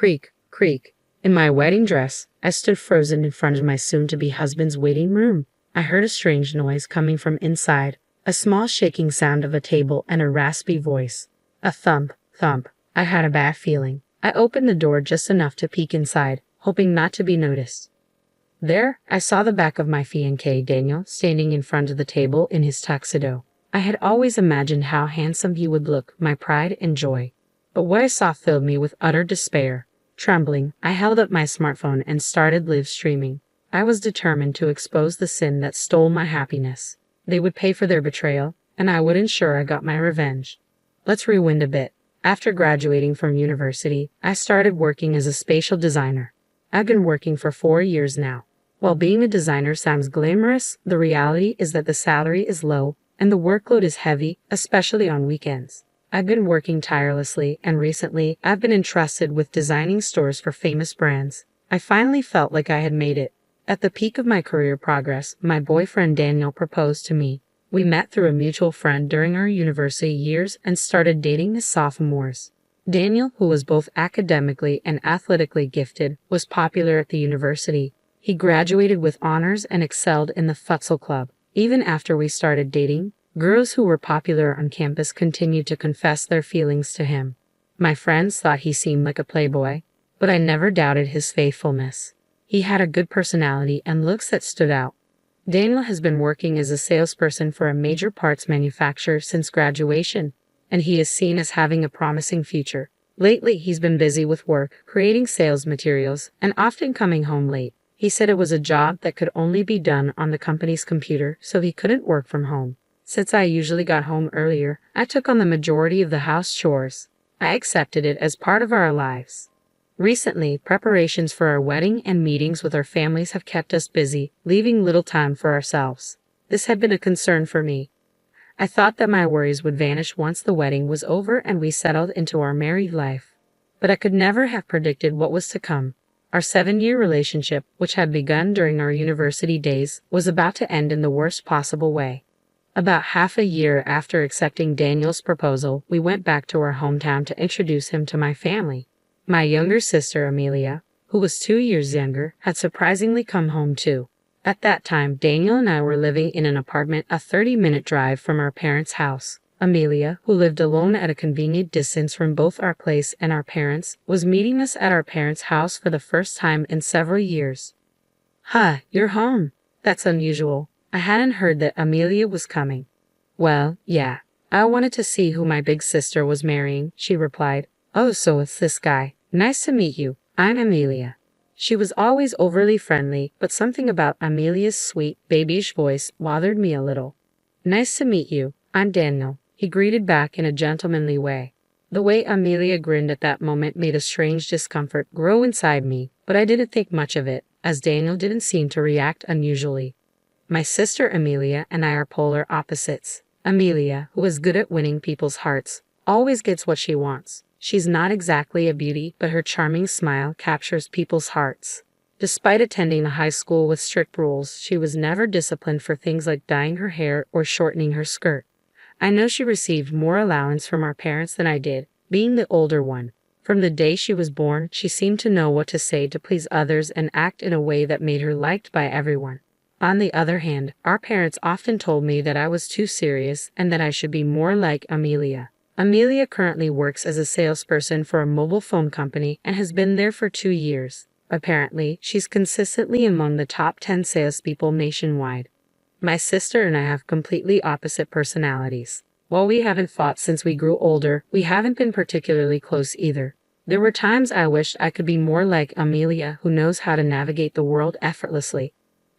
Creak, creak. In my wedding dress, I stood frozen in front of my soon-to-be husband's waiting room. I heard a strange noise coming from inside, a small shaking sound of a table and a raspy voice. A thump, thump. I had a bad feeling. I opened the door just enough to peek inside, hoping not to be noticed. There, I saw the back of my fiancé Daniel standing in front of the table in his tuxedo. I had always imagined how handsome he would look, my pride and joy. But what I saw filled me with utter despair. Trembling, I held up my smartphone and started live streaming. I was determined to expose the sin that stole my happiness. They would pay for their betrayal, and I would ensure I got my revenge. Let's rewind a bit. After graduating from university, I started working as a spatial designer. I've been working for 4 years now. While being a designer sounds glamorous, the reality is that the salary is low and the workload is heavy, especially on weekends. I've been working tirelessly, and recently I've been entrusted with designing stores for famous brands. I finally felt like I had made it. At the peak of my career progress, my boyfriend Daniel proposed to me. We met through a mutual friend during our university years and started dating as sophomores. Daniel, who was both academically and athletically gifted, was popular at the university. He graduated with honors and excelled in the futsal club. Even after we started dating, girls who were popular on campus continued to confess their feelings to him. My friends thought he seemed like a playboy, but I never doubted his faithfulness. He had a good personality and looks that stood out. Daniel has been working as a salesperson for a major parts manufacturer since graduation, and he is seen as having a promising future. Lately, he's been busy with work, creating sales materials, and often coming home late. He said it was a job that could only be done on the company's computer, so he couldn't work from home. Since I usually got home earlier, I took on the majority of the house chores. I accepted it as part of our lives. Recently, preparations for our wedding and meetings with our families have kept us busy, leaving little time for ourselves. This had been a concern for me. I thought that my worries would vanish once the wedding was over and we settled into our married life. But I could never have predicted what was to come. Our 7-year relationship, which had begun during our university days, was about to end in the worst possible way. About half a year after accepting Daniel's proposal, we went back to our hometown to introduce him to my family. My younger sister, Amelia, who was 2 years younger, had surprisingly come home too. At that time, Daniel and I were living in an apartment a 30-minute drive from our parents' house. Amelia, who lived alone at a convenient distance from both our place and our parents', was meeting us at our parents' house for the first time in several years. "Huh, you're home. That's unusual. I hadn't heard that Amelia was coming." "Well, yeah. I wanted to see who my big sister was marrying," she replied. "Oh, so it's this guy. Nice to meet you. I'm Amelia." She was always overly friendly, but something about Amelia's sweet, babyish voice bothered me a little. "Nice to meet you. I'm Daniel," he greeted back in a gentlemanly way. The way Amelia grinned at that moment made a strange discomfort grow inside me, but I didn't think much of it, as Daniel didn't seem to react unusually. My sister Amelia and I are polar opposites. Amelia, who is good at winning people's hearts, always gets what she wants. She's not exactly a beauty, but her charming smile captures people's hearts. Despite attending a high school with strict rules, she was never disciplined for things like dyeing her hair or shortening her skirt. I know she received more allowance from our parents than I did, being the older one. From the day she was born, she seemed to know what to say to please others and act in a way that made her liked by everyone. On the other hand, our parents often told me that I was too serious and that I should be more like Amelia. Amelia currently works as a salesperson for a mobile phone company and has been there for 2 years. Apparently, she's consistently among the top 10 salespeople nationwide. My sister and I have completely opposite personalities. While we haven't fought since we grew older, we haven't been particularly close either. There were times I wished I could be more like Amelia, who knows how to navigate the world effortlessly.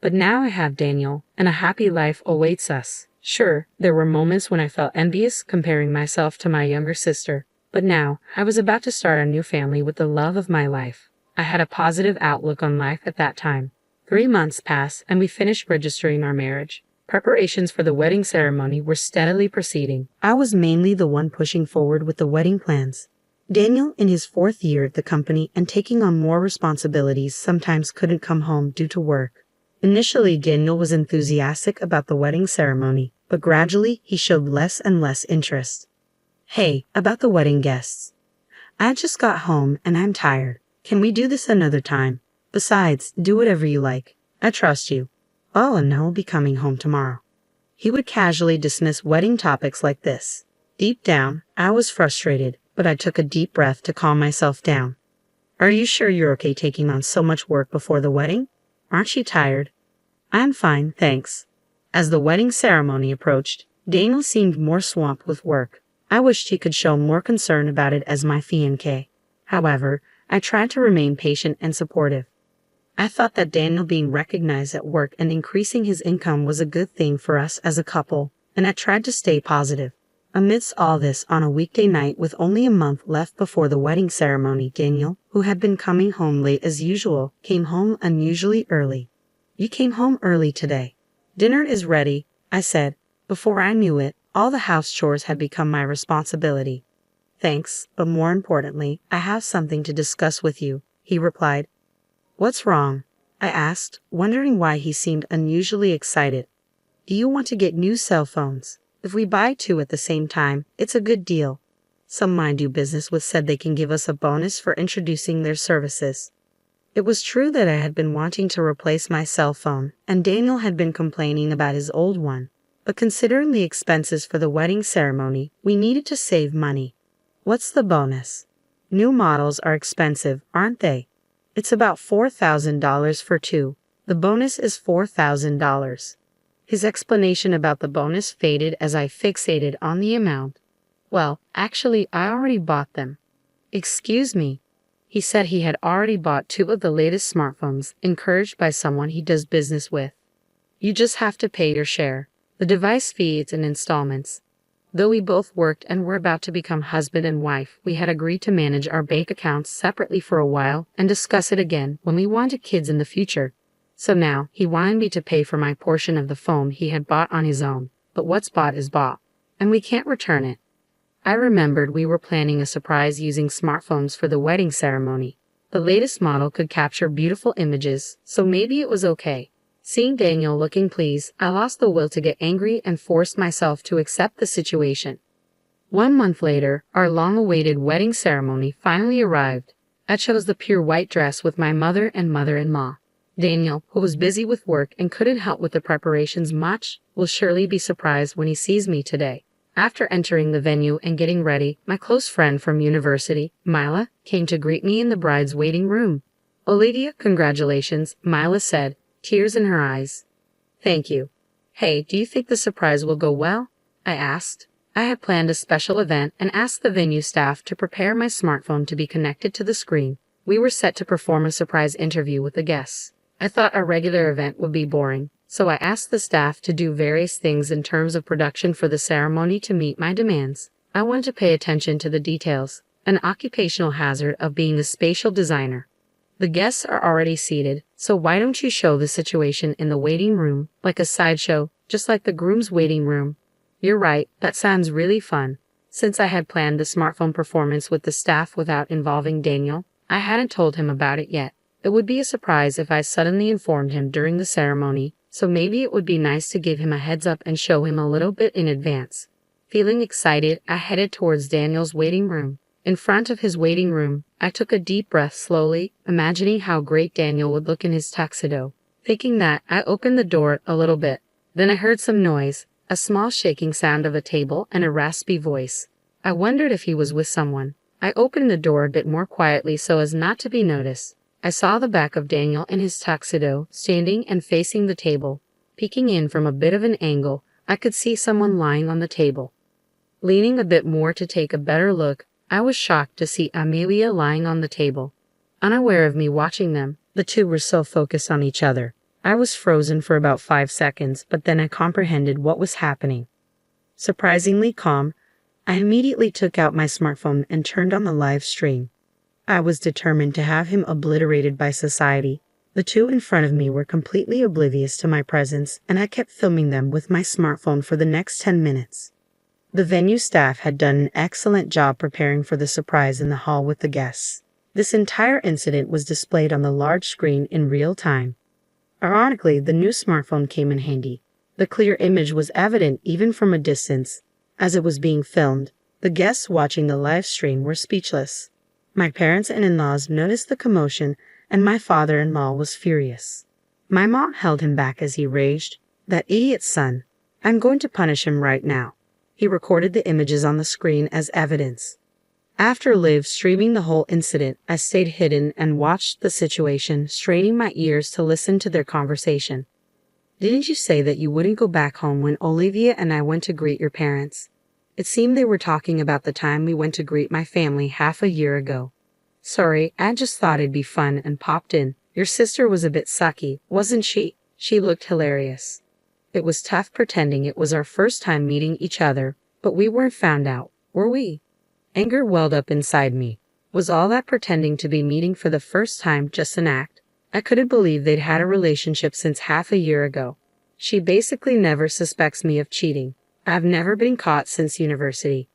But now I have Daniel, and a happy life awaits us. Sure, there were moments when I felt envious comparing myself to my younger sister, but now I was about to start a new family with the love of my life. I had a positive outlook on life at that time. 3 months passed and we finished registering our marriage. Preparations for the wedding ceremony were steadily proceeding. I was mainly the one pushing forward with the wedding plans. Daniel, in his 4th year at the company and taking on more responsibilities, sometimes couldn't come home due to work. Initially, Daniel was enthusiastic about the wedding ceremony, but gradually he showed less and less interest. "Hey, about the wedding guests. I just got home and I'm tired. Can we do this another time? Besides, do whatever you like. I trust you. Oh, and I'll be coming home tomorrow. He would casually dismiss wedding topics like this. Deep down, I was frustrated, but I took a deep breath to calm myself down. Are you sure you're okay taking on so much work before the wedding? Aren't you tired? I'm fine, thanks. As the wedding ceremony approached, Daniel seemed more swamped with work. I wished he could show more concern about it as my fiancé. However, I tried to remain patient and supportive. I thought that Daniel being recognized at work and increasing his income was a good thing for us as a couple, and I tried to stay positive. Amidst all this, on a weekday night with only a month left before the wedding ceremony, Daniel, who had been coming home late as usual, came home unusually early. You came home early today. Dinner is ready, I said. Before I knew it, all the house chores had become my responsibility. Thanks, but more importantly, I have something to discuss with you, he replied. What's wrong? I asked, wondering why he seemed unusually excited. Do you want to get new cell phones? If we buy 2 at the same time, it's a good deal. Some I do business with said they can give us a bonus for introducing their services. It was true that I had been wanting to replace my cell phone, and Daniel had been complaining about his old one. But considering the expenses for the wedding ceremony, we needed to save money. What's the bonus? New models are expensive, aren't they? It's about $4,000 for 2. The bonus is $4,000. His explanation about the bonus faded as I fixated on the amount. Well, actually, I already bought them. Excuse me. He said he had already bought 2 of the latest smartphones, encouraged by someone he does business with. You just have to pay your share. The device fee is in installments. Though we both worked and were about to become husband and wife, we had agreed to manage our bank accounts separately for a while and discuss it again when we wanted kids in the future. So now, he wanted me to pay for my portion of the phone he had bought on his own, but what's bought is bought, and we can't return it. I remembered we were planning a surprise using smartphones for the wedding ceremony. The latest model could capture beautiful images, so maybe it was okay. Seeing Daniel looking pleased, I lost the will to get angry and forced myself to accept the situation. 1 month later, our long-awaited wedding ceremony finally arrived. I chose the pure white dress with my mother and mother-in-law. Daniel, who was busy with work and couldn't help with the preparations much, will surely be surprised when he sees me today. After entering the venue and getting ready, my close friend from university, Mila, came to greet me in the bride's waiting room. Olivia, congratulations, Mila said, tears in her eyes. Thank you. Hey, do you think the surprise will go well? I asked. I had planned a special event and asked the venue staff to prepare my smartphone to be connected to the screen. We were set to perform a surprise interview with the guests. I thought a regular event would be boring, so I asked the staff to do various things in terms of production for the ceremony to meet my demands. I wanted to pay attention to the details, an occupational hazard of being a spatial designer. The guests are already seated, so why don't you show the situation in the waiting room, like a sideshow, just like the groom's waiting room? You're right, that sounds really fun. Since I had planned the smartphone performance with the staff without involving Daniel, I hadn't told him about it yet. It would be a surprise if I suddenly informed him during the ceremony, so maybe it would be nice to give him a heads up and show him a little bit in advance. Feeling excited, I headed towards Daniel's waiting room. In front of his waiting room, I took a deep breath slowly, imagining how great Daniel would look in his tuxedo. Thinking that, I opened the door a little bit. Then I heard some noise, a small shaking sound of a table and a raspy voice. I wondered if he was with someone. I opened the door a bit more quietly so as not to be noticed. I saw the back of Daniel in his tuxedo, standing and facing the table. Peeking in from a bit of an angle, I could see someone lying on the table. Leaning a bit more to take a better look, I was shocked to see Amelia lying on the table. Unaware of me watching them, the two were so focused on each other. I was frozen for about 5 seconds, but then I comprehended what was happening. Surprisingly calm, I immediately took out my smartphone and turned on the live stream. I was determined to have him obliterated by society. The two in front of me were completely oblivious to my presence, and I kept filming them with my smartphone for the next 10 minutes. The venue staff had done an excellent job preparing for the surprise in the hall with the guests. This entire incident was displayed on the large screen in real time. Ironically, the new smartphone came in handy. The clear image was evident even from a distance. As it was being filmed, the guests watching the live stream were speechless. My parents and in-laws noticed the commotion, and my father-in-law was furious. My mom held him back as he raged, "That idiot son. I'm going to punish him right now." He recorded the images on the screen as evidence. After live streaming the whole incident, I stayed hidden and watched the situation, straining my ears to listen to their conversation. "Didn't you say that you wouldn't go back home when Olivia and I went to greet your parents?" It seemed they were talking about the time we went to greet my family half a year ago. "Sorry, I just thought it'd be fun and popped in. Your sister was a bit sucky, wasn't she?" She looked hilarious. It was tough pretending it was our first time meeting each other, but we weren't found out, were we? Anger welled up inside me. Was all that pretending to be meeting for the first time just an act? I couldn't believe they'd had a relationship since half a year ago. She basically never suspects me of cheating. I've never been caught since university.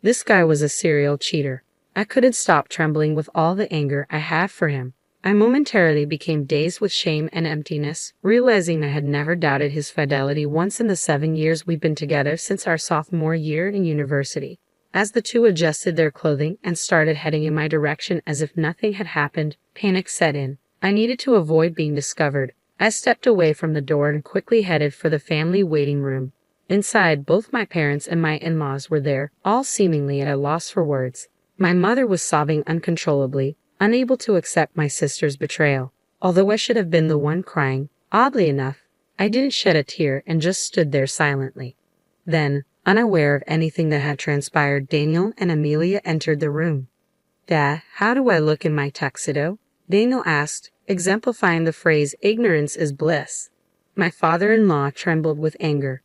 This guy was a serial cheater. I couldn't stop trembling with all the anger I had for him. I momentarily became dazed with shame and emptiness, realizing I had never doubted his fidelity once in the 7 years we'd been together since our sophomore year in university. As the two adjusted their clothing and started heading in my direction as if nothing had happened, panic set in. I needed to avoid being discovered. I stepped away from the door and quickly headed for the family waiting room. Inside, both my parents and my in-laws were there, all seemingly at a loss for words. My mother was sobbing uncontrollably, unable to accept my sister's betrayal. Although I should have been the one crying, oddly enough, I didn't shed a tear and just stood there silently. Then, unaware of anything that had transpired, Daniel and Amelia entered the room. "Dad, how do I look in my tuxedo?" Daniel asked, exemplifying the phrase, "ignorance is bliss." My father-in-law trembled with anger.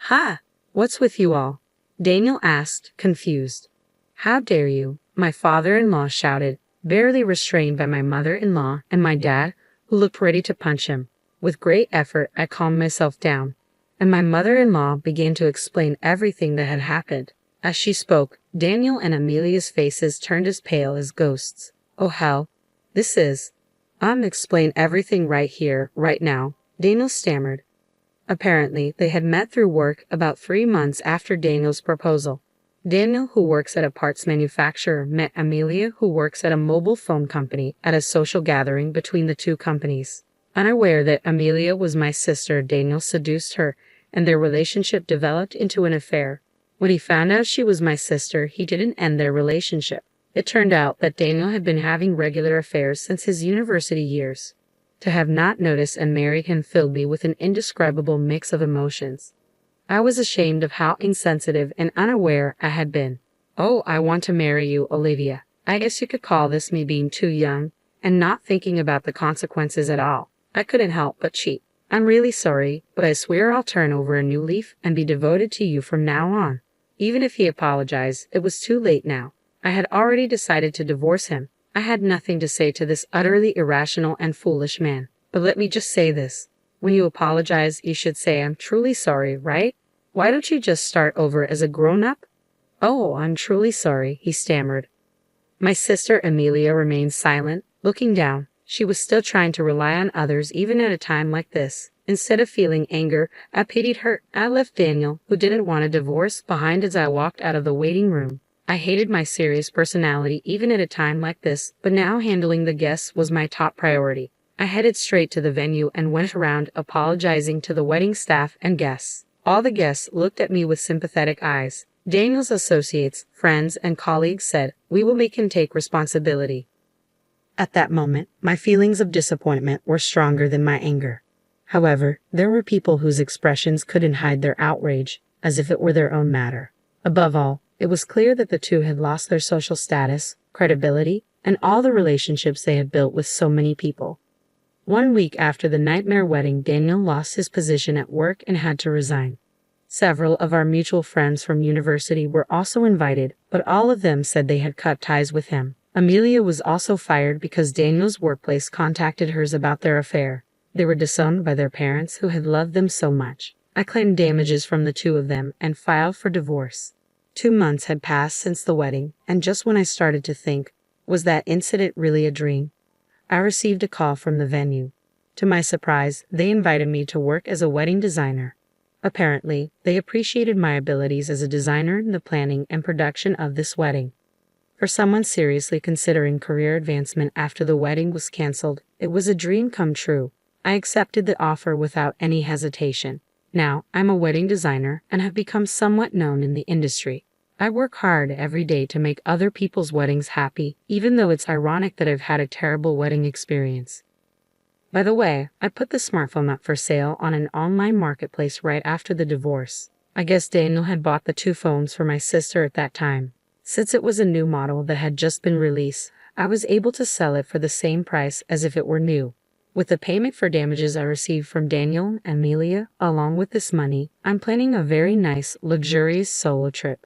"Ha! What's with you all?" Daniel asked, confused. "How dare you?" my father-in-law shouted, barely restrained by my mother-in-law and my dad, who looked ready to punch him. With great effort, I calmed myself down, and my mother-in-law began to explain everything that had happened. As she spoke, Daniel and Amelia's faces turned as pale as ghosts. "Oh hell, this is... explain everything right here, right now," Daniel stammered. Apparently, they had met through work about 3 months after Daniel's proposal. Daniel, who works at a parts manufacturer, met Amelia, who works at a mobile phone company, at a social gathering between the two companies. Unaware that Amelia was my sister, Daniel seduced her, and their relationship developed into an affair. When he found out she was my sister, he didn't end their relationship. It turned out that Daniel had been having regular affairs since his university years. To have not noticed and married him filled me with an indescribable mix of emotions. I was ashamed of how insensitive and unaware I had been. "Oh, I want to marry you, Olivia. I guess you could call this me being too young and not thinking about the consequences at all. I couldn't help but cheat. I'm really sorry, but I swear I'll turn over a new leaf and be devoted to you from now on." Even if he apologized, it was too late now. I had already decided to divorce him. I had nothing to say to this utterly irrational and foolish man. But let me just say this. When you apologize, you should say, "I'm truly sorry," right? Why don't you just start over as a grown-up? "Oh, I'm truly sorry," he stammered. My sister Amelia remained silent, looking down. She was still trying to rely on others even at a time like this. Instead of feeling anger, I pitied her. I left Daniel, who didn't want a divorce, behind as I walked out of the waiting room. I hated my serious personality even at a time like this, but now handling the guests was my top priority. I headed straight to the venue and went around apologizing to the wedding staff and guests. All the guests looked at me with sympathetic eyes. Daniel's associates, friends, and colleagues said, "We will make him take responsibility." At that moment, my feelings of disappointment were stronger than my anger. However, there were people whose expressions couldn't hide their outrage, as if it were their own matter. Above all, it was clear that the two had lost their social status, credibility, and all the relationships they had built with so many people. 1 week after the nightmare wedding, Daniel lost his position at work and had to resign. Several of our mutual friends from university were also invited, but all of them said they had cut ties with him. Amelia was also fired because Daniel's workplace contacted hers about their affair. They were disowned by their parents who had loved them so much. I claimed damages from the two of them and filed for divorce. 2 months had passed since the wedding, and just when I started to think, was that incident really a dream? I received a call from the venue. To my surprise, they invited me to work as a wedding designer. Apparently, they appreciated my abilities as a designer in the planning and production of this wedding. For someone seriously considering career advancement after the wedding was canceled, it was a dream come true. I accepted the offer without any hesitation. Now, I'm a wedding designer and have become somewhat known in the industry. I work hard every day to make other people's weddings happy, even though it's ironic that I've had a terrible wedding experience. By the way, I put the smartphone up for sale on an online marketplace right after the divorce. I guess Daniel had bought the two phones for my sister at that time. Since it was a new model that had just been released, I was able to sell it for the same price as if it were new. With the payment for damages I received from Daniel and Amelia, along with this money, I'm planning a very nice, luxurious solo trip.